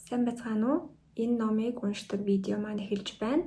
Сайн байцгаана уу? Энэ номыг уншдаг видео маань эхэлж байна.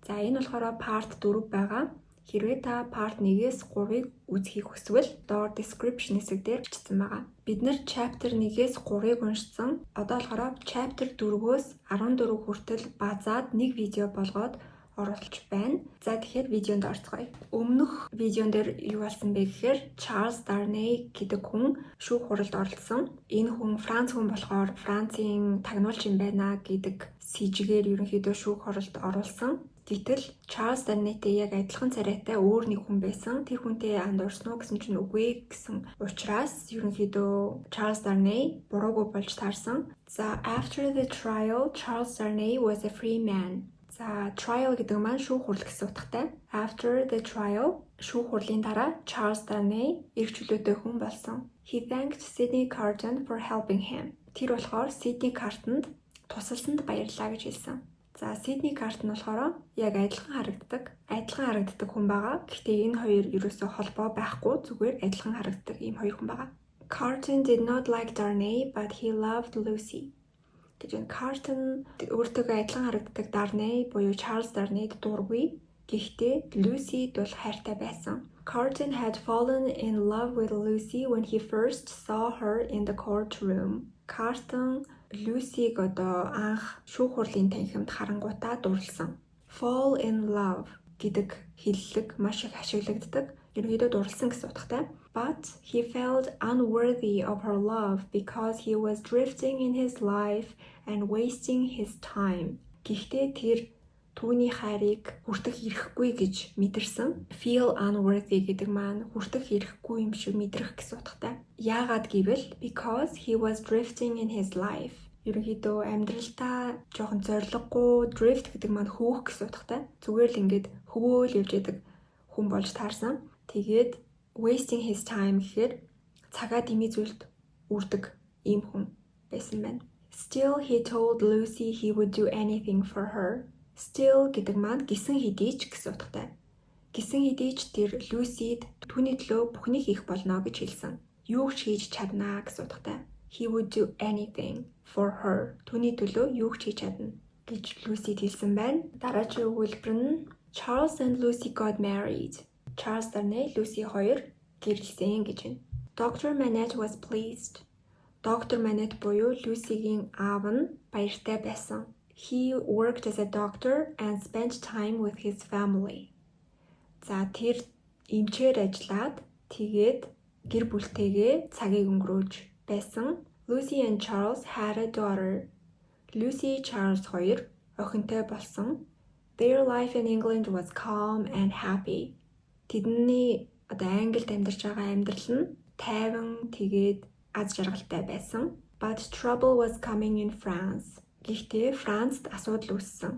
За энэ болохоор part 4 байгаа. Хэрвээ та part 1-ээс 3-ыг үзхийг хүсвэл доор description хэсэг дээр бичсэн байгаа. Бид нэр chapter 1-ээс 3-ыг уншсан. Одоо болохоор chapter 4-өөс 14 хүртэл базаад нэг видео болгоод оруулж байна. За тэгэхээр видеонд орцгоё. Өмнөх видеон дээр юу болсон бэ гэхээр Charles Darnay гэдэг хүн шүүх хуралд оролцсон. Энэ хүн Франц хүн болохоор Францын тагнуулч юм байна гэдэг сэжгээр ерөнхийдөө шүүх хуралд оруулсан. Гэтэл Charles Darnay-тэй яг адилхан царайтай өөр нэг хүн байсан. Тэр хүнтэй андуурсан уу гэсэн чинь үгүй гэсэн учраас ерөнхийдөө Charles Darnay буруугүй болж таарсан. За after the trial, Charles Darnay was a free man. За trial гэдэг маань шүүх хурал гэсэн утгатай. After the trial, шүүх хурлын дараа Charles Darnay эрх чөлөөтэй хүн болсон. He thanked Sydney Carton for helping him. Тэр болохоор Sydney Carton-д тусалсанд баярлалаа гэж хэлсэн. За Sydney Carton болохоор яг адилхан харагддаг хүн байгаа. Гэхдээ энэ хоёр ерөөсөө холбоо байхгүй, зүгээр адилхан харагддаг ийм хоёр хүн байгаа. Carton did not like Darnay, but he loved Lucy. Тэгвэл Carton өөртөө адилхан харагддаг Darnay буюу Charles Darnay-д дургүй. Гэхдээ Lucy-д бол хайртай байсан. Carton had fallen in love with Lucy when he first saw her in the courtroom. Carton Lucy-г одоо анх шүүх хурлын танхимд харангуйтаа дурлсан. Fall in love гэдэг хэллэг маш их ашиглагддаг. Ерөнхийдөө дурлсан гэсэн утгатай. But he felt unworthy of her love because he was drifting in his life and wasting his time. Гэхдээ тэр түүний хайрыг хүртэх эрхгүй гэж мэдэрсэн. Feel unworthy гэдэг маань хүртэх эрхгүй юм шиг мэдрэх гэсэн утгатай. Яагаад гэвэл because he was drifting in his life. Ерөнхийдөө амьдралтаа жоохон зориггүй, drift гэдэг маань хөөх гэсэн утгатай. Зүгээр л ингээд хөвөөл явж байдаг хүн болж таарсан. Тэгээд wasting his time гэхээр цагаа дэмий зүйлд үрдэг ийм хүн байсан байна. Still he told Lucy he would do anything for her. Still гэдэг маань гисэн хэдий ч гэсэн утгатай. Гисэн хэдий ч тэр Lucy-д түүний төлөө бүхнийг хийх болно гэж хэлсэн. Юу ч хийж чаднаа гэсэн утгатай. He would do anything for her. Түүний төлөө юу ч хийж чадна гэж Lucy хэлсэн байна. Дараагийн өгүүлбэр нь Charles and Lucy got married. Charles Darnay, Lucy хоёр гэрлсэн гэж байна. Dr. Manette was pleased. Dr. Manette буюу Lucy-гийн аав нь баяртай байсан. He worked as a doctor and spent time with his family. За тэр эмчээр ажиллаад тэгээд гэр бүлтэйгээ цагийг өнгөрөөж байсан. Lucy and Charles had a daughter. Lucy Charles хоёр охинтой болсон. Their life in England was calm and happy. Тэдний одоо Англид амьдарч байгаа амьдрал нь тайван тэгээд аз жаргалтай байсан. But trouble was coming in France. Гэхдээ Францд асуудал үүссэн.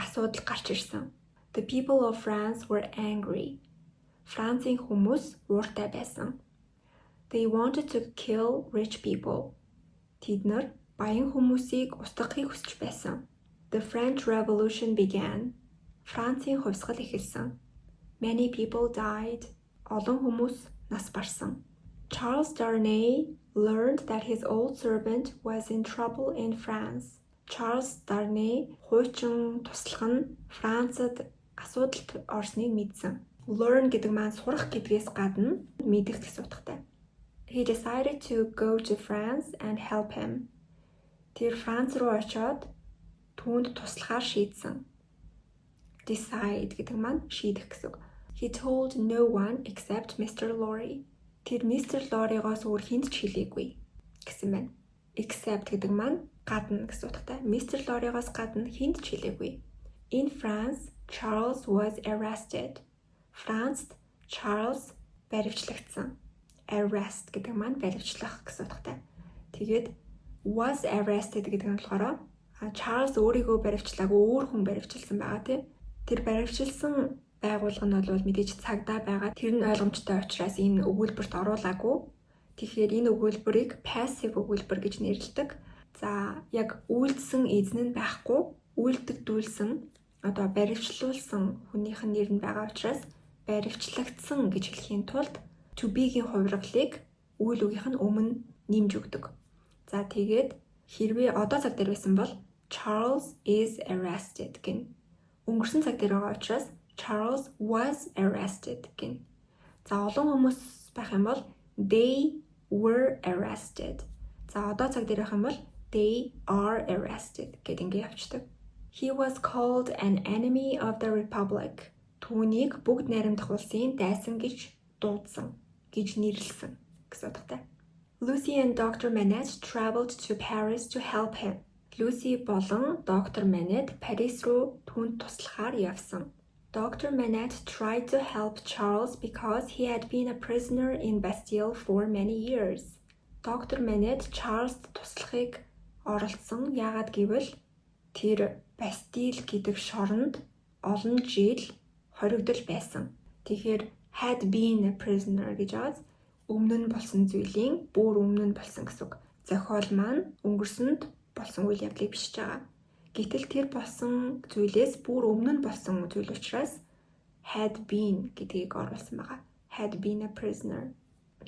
Асуудал гарч ирсэн. The people of France were angry. Францын хүмүүс ууртай байсан. They wanted to kill rich people. Тэд нар баян хүмүүсийг устгахыг хүсч байсан. The French Revolution began. Францын хувьсгал эхэлсэн. Many people died. Олон хүмүүс нас барсан. Charles Darnay learned that his old servant was in trouble in France. Charles Darnay хуучин туслах нь Францад асуудалд орсныг мэдсэн. Learn гэдэг маань сурах гэдгээс гадна мэдэх гэсэн утгатай. He decided to go to France and help him. Тэр Франц руу очоод түүнд туслахаар шийдсэн. Decide гэдэг маань шийдэх гэсэн үг. He told no one except Mr. Lorry. Тэр Mr. Lorry-гоос өөр хүнд ч хэлээгүй гэсэн байна. Except гэдэг маань гадна гэсэн утгатай. Mr. Lorry-гоос гадна хүнд ч хэлээгүй. In France, Charles was arrested. Францд Charles баривчлагдсан. Arrest гэдэг маань баривчлах гэсэн утгатай. Тэгээд was arrested гэдэг нь болохоор Charles өөрийгөө баривчлаагүй өөр хүн баривчилсан байгаа тийм. Тэр баривчилсан байгууллага нь бол мэдээж цагдаа байгаа. Тэр нь ойлгомжтой учраас энэ өгүүлбэрт оруулаагүй. Тэгэхээр энэ өгүүлбэрийг passive өгүүлбэр гэж нэрлэдэг. За яг үйлдсэн эзэн нь байхгүй, үйлдэгдүүлсэн одоо баривчлуулсан хүнийх нь нэр нь байгаа учраас баривчлагдсан гэж хэлхийн тулд to be-гийн хувиргалыг үйл үгийнх нь өмнө нэмж өгдөг. За тэгээд Хэрвээ одоо цаг дээр байсан бол Charles is arrested гэнэ. Өнгөрсөн цаг дээр байгаа учраас Charles was arrested гэнэ. За олон хүмүүс байх юм бол they were arrested. За одоо цаг дээр байх юм бол they are arrested гэдэг ингэ явчихдаг. He was called an enemy of the republic. Түүнийг бүгд найрамдах улсын дайсан гэж дуудсан, гэж нэрлсэн гэсэн утгатай. Lucy and Dr. Manette traveled to Paris to help him. Lucy болон Dr. Manette Парис руу түүнд туслахаар явсан. Dr. Manette tried to help Charles because he had been a prisoner in Bastille for many years. Dr. Manette Charles туслахыг оролдсон. Яагаад гэвэл тэр Bastille гэдэг шоронд олон жил хоригдол байсан. Тэгэхээр had been a prisoner гэж байгаа өмнө нь болсон зүйлийн бүр өмнө нь болсон гэсэн үг. Зохиол маань өнгөрсөнд болсон үйл явдлыг бичиж байгаа. Гэтэл тэр болсон зүйлээс бүр өмнө нь болсон зүйл учраас had been гэдгийг оруулсан байгаа. Had been a prisoner.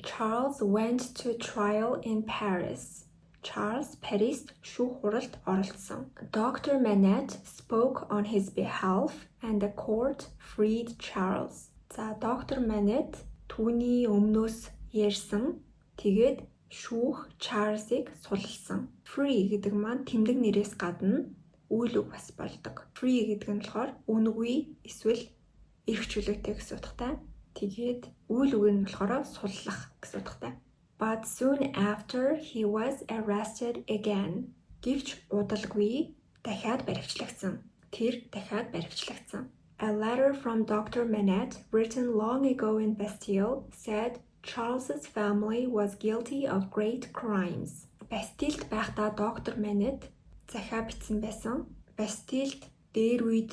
Charles went to trial in Paris. Charles Paris шүүх хуралд оролцсон. Dr. Manette spoke on his behalf and the court freed Charles. За Dr. Manette түүний өмнөөс ярьсан. Тэгээд шүүх Charles-ыг суллсан. Free гэдэг маань тэмдэг нэрээс гадна үйл үг бас болдог. Free гэдэг нь болохоор үнэгүй эсвэл эрх чөлөөтэй гэсэн утгатай. Тэгээд үйл үг нь болохоор суллах гэсэн утгатай. But soon after he was arrested again. Гэвч удалгүй дахиад баривчлагдсан. Тэр дахиад баривчлагдсан. A letter from Dr. Manette written long ago in Bastille said Charles's family was guilty of great crimes. Bastilleд байхдаа Dr. Manette захиа бичсэн байсан. Bastilleд дээр үед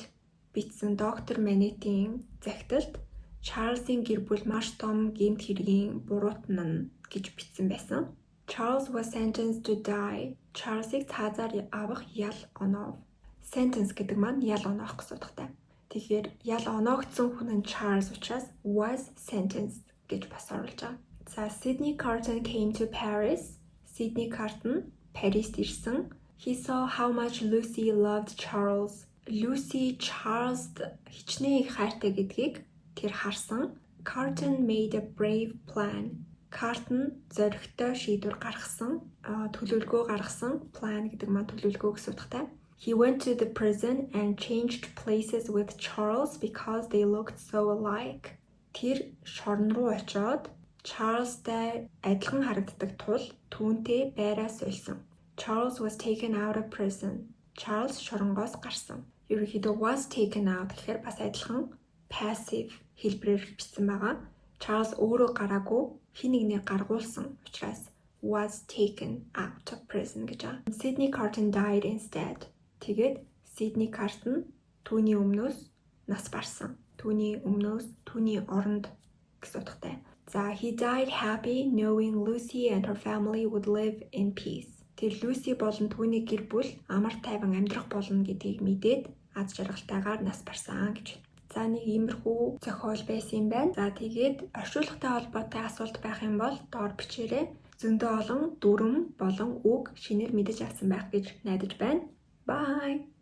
бичсэн Dr. Manette-ийн захидалд Charles-ийн гэр бүл маш том гэмт хэргийн буруутна гэж бичсэн байсан. Charles was sentenced to die. Charles-ыг цаазаар авах ял оноов. Sentence гэдэг маань ял оноох гэсэн утгатай. Тэгэхээр ял оноогдсон хүн нь Charles учраас was sentenced гэж бас оруулж байгаа. За Sydney Carton came to Paris. Sydney Carton Парист ирсэн. He saw how much Lucy loved Charles. Lucy Charles-д хичнээн их хайртай гэдгийг тэр харсан. Carton made a brave plan. Carton зоригтой шийдвэр гаргасан, төлөвлөгөө гаргасан. Plan гэдэг маань төлөвлөгөө гэсэн утгатай. He went to the prison and changed places with Charles because they looked so alike. Тэр шорон руу очиод Charles-тай адилхан харагддаг тул түүнтэй байраа сольсон. Charles was taken out of prison. Charles шоронгоос гарсан. Ерөнхийдөө was taken out гэхээр бас адилхан passive хэлбэрээр бичсэн байгаа. Charles өөрөө гараагүй хин нэгнийг гаргуулсан учраас was taken out of prison гэж байгаа. Sydney Carton died instead. Тэгээд Sydney Carton түүний өмнөөс нас барсан. Түүний өмнөөс түүний оронд гэсэн утгатай. За he died happy knowing Lucy and her family would live in peace. Тэр Lucy болон түүний гэр бүл амар тайван амьдрах болно гэдгийг мэдээд аз жаргалтайгаар нас барсан гэж. За нэг иймэрхүү зохиол байсан юм байна. За тэгээд орчуулгатай холбоотой асуулт байх юм бол доор бичээрэй. Зөндөө олон дүрм болон үг шинээр мэдэж авсан байх гэж найдаж байна. Bye.